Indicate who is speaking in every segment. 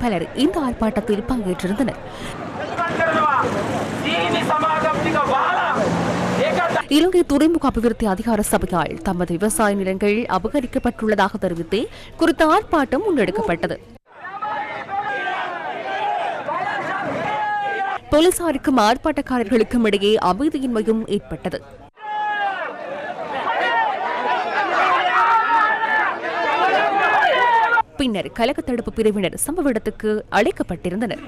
Speaker 1: பலர் இந்த ஆர்ப்பாட்டத்தில் பங்கேற்றிருந்தனர். இலங்கை துறைமுக அபிவிருத்தி அதிகார சபையால் தமது விவசாய நிலங்கள் அபகரிக்கப்பட்டுள்ளதாக தெரிவித்து குறித்த ஆர்ப்பாட்டம் முன்னெடுக்கப்பட்டது. போலீசாருக்கும் ஆர்ப்பாட்டக்காரர்களுக்கும் இடையே அமைதியின்மையும் ஏற்பட்டது. பின்னர் கலக தடுப்பு பிரிவினர் சம்பவ இடத்துக்கு அழைக்கப்பட்டிருந்தனர்.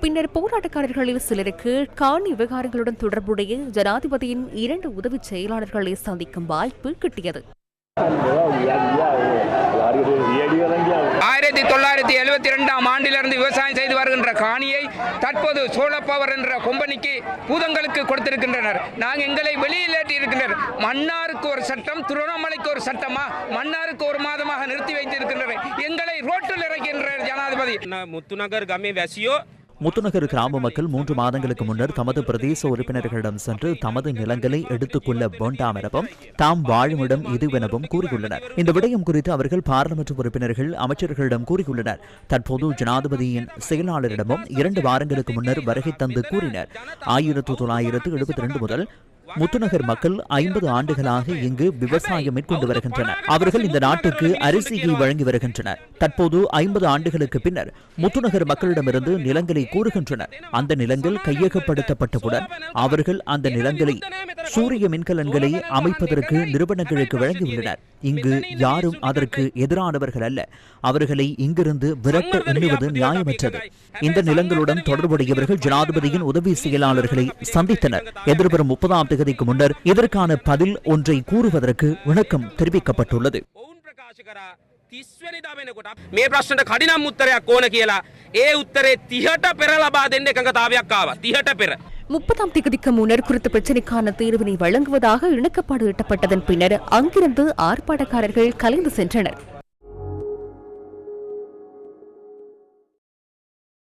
Speaker 1: பின்னர் போராட்டக்காரர்களில் சிலருக்கு காணி விவகாரங்களுடன் தொடர்புடைய ஜனாதிபதியின் 2 உதவி செயலாளர்களை சந்திக்கும் வாய்ப்பு கிட்டியது.
Speaker 2: 1972 ஆண்டிலிருந்து விவசாயம் செய்து வருகின்ற காணியை தற்போது சோலார் பவர் என்ற கம்பெனிக்கு பூதங்களுக்கு கொடுத்திருக்கின்றனர். நாங்கள் எங்களை வெளியிலேற்றி இருக்கின்றனர். மன்னாருக்கு ஒரு சட்டம், திருவண்ணாமலைக்கு ஒரு சட்டமா, மன்னாருக்கு ஒரு மாதமாக நிறுத்தி வைத்திருக்கின்றனர். எங்களை ரோட்டில் இறக்கின்ற ஜனாதிபதி
Speaker 3: முத்துநகர் கமே வசியோ
Speaker 4: முத்துநகர் கிராம மக்கள் 3 மாதங்களுக்கு முன்னர் தமது பிரதேச உறுப்பினர்களிடம் சென்று தமது நிலங்களை எடுத்துக்கொள்ள வேண்டாம் எனவும் தாம் வாழுமிடம் இதுவெனவும் கூறியுள்ளனர். இந்த விடயம் குறித்து அவர்கள் பாராளுமன்ற உறுப்பினர்கள் அமைச்சர்களிடம் கூறியுள்ளனர். தற்போது ஜனாதிபதியின் செயலாளரிடமும் 2 வாரங்களுக்கு முன்னர் வருகை தந்து கூறினர். 1972 முதல் முத்துநகர் மக்கள் 50 ஆண்டுகளாக இங்கு விவசாயம் மேற்கொண்டு வருகின்றனர். அவர்கள் இந்த நாட்டுக்கு அரிசியை வழங்கி வருகின்றனர். தற்போது 50 ஆண்டுகளுக்கு பின்னர் முத்துநகர் மக்களிடமிருந்து நிலங்களை கூறுகின்றனர். அந்த நிலங்கள் கையகப்படுத்தப்பட்டவுடன் அவர்கள் அந்த நிலங்களை சூரிய மின்கலன்களை அமைப்பதற்கு நிறுவனங்களுக்கு வழங்கியுள்ளனர். இங்கு யாரும் அதற்கு எதிரானவர்கள் அல்ல. அவர்களை இங்கிருந்து விரட்ட எண்ணுவது நியாயமற்றது. இந்த நிலங்களுடன் தொடர்புடையவர்கள் ஜனாதிபதியின் உதவி செயலாளர்களை சந்தித்தனர். எதிர்வரும் 30ஆம் தேதிக்கு முன்னர் இதற்கான பதில் ஒன்றை கூறுவதற்கு விளக்கம் தெரிவிக்கப்பட்டுள்ளது.
Speaker 3: මේ ප්‍රශ්නට කඩිනම් උත්තරයක් ඕන කියලා ඒ උත්තරේ 30ට පෙර ලබා දෙන්න එකඟතාවයක් ආවා. 30ට පෙර
Speaker 1: 30ஆம் தேதிக்கு முன்னர் குறித்த பிரச்சினைக்கான தீர்வினை வழங்குவதாக இணக்கப்பாடு எட்டப்பட்டதன் பின்னர் அங்கிருந்து ஆர்ப்பாட்டக்காரர்கள் கலைந்து சென்றனர்.